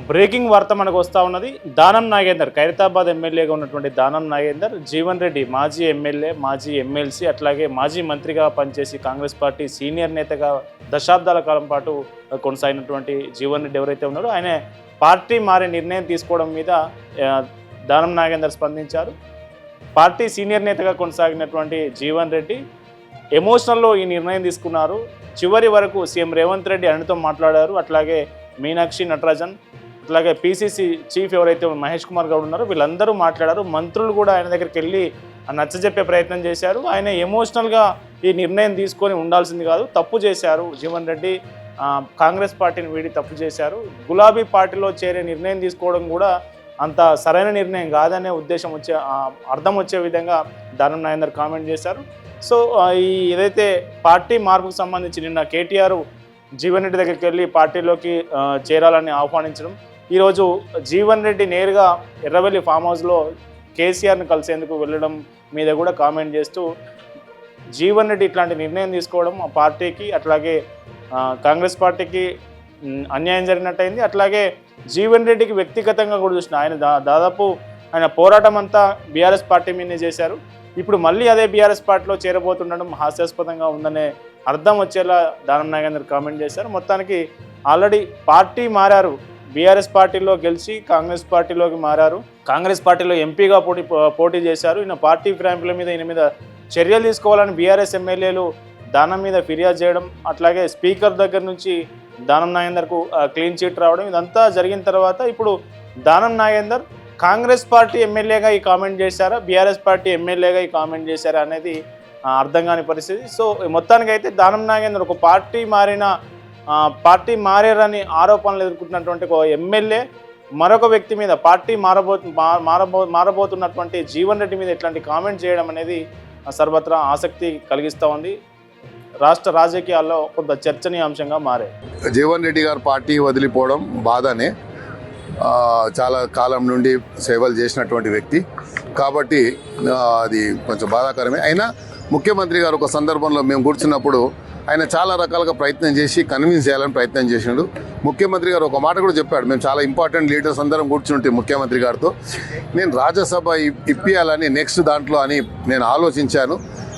Breaking వార్త మనకు వస్తూ ఉన్నది. దానం నాగేందర్, ఖైరతాబాద్ ఎమ్మెల్యేగా ఉన్నటువంటి దానం నాగేందర్ జీవన్ రెడ్డి మాజీ ఎమ్మెల్యే, మాజీ ఎమ్మెల్సీ, అట్లాగే మాజీ మంత్రిగా పనిచేసి కాంగ్రెస్ పార్టీ సీనియర్ నేతగా దశాబ్దాల కాలం పాటు కొనసాగినటువంటి జీవన్ రెడ్డి ఎవరైతే ఉన్నారో ఆయన పార్టీ మారే నిర్ణయం తీసుకోవడం మీద దానం నాగేందర్ స్పందించారు. పార్టీ సీనియర్ నేతగా కొనసాగినటువంటి జీవన్ రెడ్డి ఎమోషనల్లో ఈ నిర్ణయం తీసుకున్నారు. చివరి వరకు సీఎం రేవంత్ రెడ్డి ఆయనతో మాట్లాడారు. అట్లాగే మీనాక్షి నటరాజన్, అట్లాగే పీసీసీ చీఫ్ ఎవరైతే మహేష్ కుమార్ గౌడ్ ఉన్నారో వీళ్ళందరూ మాట్లాడారు. మంత్రులు కూడా ఆయన దగ్గరికి వెళ్ళి నచ్చజెప్పే ప్రయత్నం చేశారు. ఆయన ఎమోషనల్గా ఈ నిర్ణయం తీసుకొని ఉండాల్సింది కాదు, తప్పు చేశారు. జీవన్ రెడ్డి కాంగ్రెస్ పార్టీని వీడి తప్పు చేశారు. గులాబీ పార్టీలో చేరే నిర్ణయం తీసుకోవడం కూడా అంత సరైన నిర్ణయం కాదనే ఉద్దేశం అర్థం వచ్చే విధంగా దానం నాగేందర్ కామెంట్ చేశారు. సో ఈ ఏదైతే పార్టీ మార్పుకు సంబంధించి నిన్న కేటీఆర్ జీవన్ రెడ్డి దగ్గరికి వెళ్ళి పార్టీలోకి చేరాలని ఆహ్వానించడం, ఈరోజు జీవన్ రెడ్డి నేరుగా ఎర్రవెల్లి ఫామ్ హౌస్లో కేసీఆర్ని కలిసేందుకు వెళ్ళడం మీద కూడా కామెంట్ చేస్తూ జీవన్ రెడ్డి ఇట్లాంటి నిర్ణయం తీసుకోవడం ఆ పార్టీకి అట్లాగే కాంగ్రెస్ పార్టీకి అన్యాయం జరిగినట్టయింది. అట్లాగే జీవన్ రెడ్డికి వ్యక్తిగతంగా కూడా చూసిన ఆయన దాదాపు ఆయన పోరాటం అంతా బీఆర్ఎస్ పార్టీ మీదనే చేశారు. ఇప్పుడు మళ్ళీ అదే బీఆర్ఎస్ పార్టీలో చేరబోతుండడం హాస్యాస్పదంగా ఉందనే అర్థం వచ్చేలా దానం నాగేందర్ కామెంట్ చేశారు. మొత్తానికి ఆల్రెడీ పార్టీ మారారు, బీఆర్ఎస్ పార్టీలో గెలిచి కాంగ్రెస్ పార్టీలోకి మారారు. కాంగ్రెస్ పార్టీలో ఎంపీగా పోటీ చేశారు. ఈయన పార్టీ ఫిరాయింపుల మీద ఈయన మీద చర్యలు తీసుకోవాలని బీఆర్ఎస్ ఎమ్మెల్యేలు దానం మీద ఫిర్యాదు చేయడం, అట్లాగే స్పీకర్ దగ్గర నుంచి దానం నాగేందర్కు క్లీన్ చిట్ రావడం, ఇదంతా జరిగిన తర్వాత ఇప్పుడు దానం నాగేందర్ కాంగ్రెస్ పార్టీ ఎమ్మెల్యేగా ఈ కామెంట్ చేశారా, బీఆర్ఎస్ పార్టీ ఎమ్మెల్యేగా ఈ కామెంట్ చేశారా అనేది అర్థం కాని పరిస్థితి. సో మొత్తానికి అయితే దానం నాగేందర్ ఒక పార్టీ మారారని ఆరోపణలు ఎదుర్కొంటున్నటువంటి ఒక ఎమ్మెల్యే మరొక వ్యక్తి మీద పార్టీ మారబోతున్నటువంటి జీవన్ రెడ్డి మీద ఇట్లాంటి కామెంట్ చేయడం అనేది సర్వత్రా ఆసక్తి కలిగిస్తూ ఉంది. రాష్ట్ర రాజకీయాల్లో కొంత చర్చనీయాంశంగా మారాయి. జీవన్ రెడ్డి గారు పార్టీ వదిలిపోవడం బాధనే, చాలా కాలం నుండి సేవలు చేసినటువంటి వ్యక్తి కాబట్టి అది కొంచెం బాధాకరమే. అయినా ముఖ్యమంత్రి గారు ఒక సందర్భంలో మేము కూర్చున్నప్పుడు ఆయన చాలా రకాలుగా ప్రయత్నం చేసి కన్విన్స్ చేయాలని ప్రయత్నం చేసినాడు. ముఖ్యమంత్రి గారు ఒక మాట కూడా చెప్పాడు, మేము చాలా ఇంపార్టెంట్ లీడర్స్ అందరం కూర్చుంటే ముఖ్యమంత్రి గారితో నేను రాజ్యసభ ఇప్పియాలని నెక్స్ట్ దాంట్లో అని నేను ఆలోచించాను.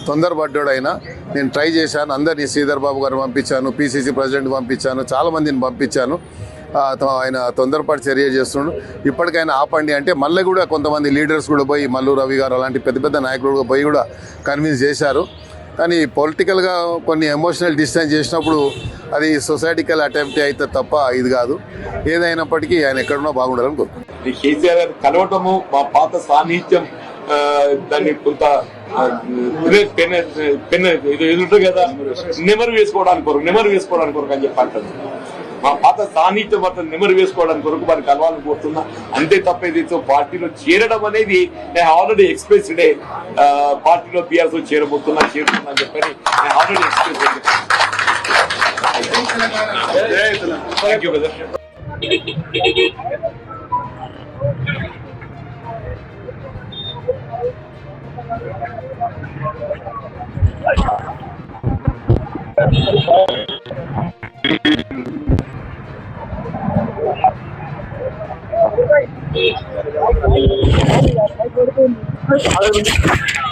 తొందరపడ్డాడైనా నేను ట్రై చేశాను, అందరినీ శ్రీధర్ బాబు గారిని పంపించాను, పీసీసీ ప్రెసిడెంట్ పంపించాను, చాలామందిని పంపించాను. ఆయన తొందరపాటు చర్య చేస్తున్నాడు. ఇప్పటికైనా ఆపండి అంటే మళ్ళీ కూడా కొంతమంది లీడర్స్ కూడా పోయి మల్లు రవి గారు అలాంటి పెద్ద పెద్ద నాయకులు పోయి కూడా కన్విన్స్ చేశారు. కానీ పొలిటికల్గా కొన్ని ఎమోషనల్ డిస్టెన్స్ చేసినప్పుడు అది సొసైటికల్ అటెంప్ట్ అయితే తప్ప ఇది కాదు. ఏదైనప్పటికీ ఆయన ఎక్కడున్నా బాగుండాలని కోరుకుంటున్నాను. కేసీఆర్ గారు కలవటము మా పాత సాన్నిహిత్యం దాన్ని కొంత ఎదురు కదా నెమరు వేసుకోవడానికి కొరకు అని చెప్పి అంటారు. మా పాత సాన్నిహిత్యం అట్లా నెమరు వేసుకోవడానికి కొరకు వారికి కలవాలని కోరుతున్నా. అంతే తప్ప ఏదైతే పార్టీలో చేరడం అనేది నేను ఆల్రెడీ ఎక్స్ప్రెస్ డే పార్టీలో బీఆర్ఎస్ లో చేరుతున్నా అని చెప్పని నేను already express thank you brother. Thank you.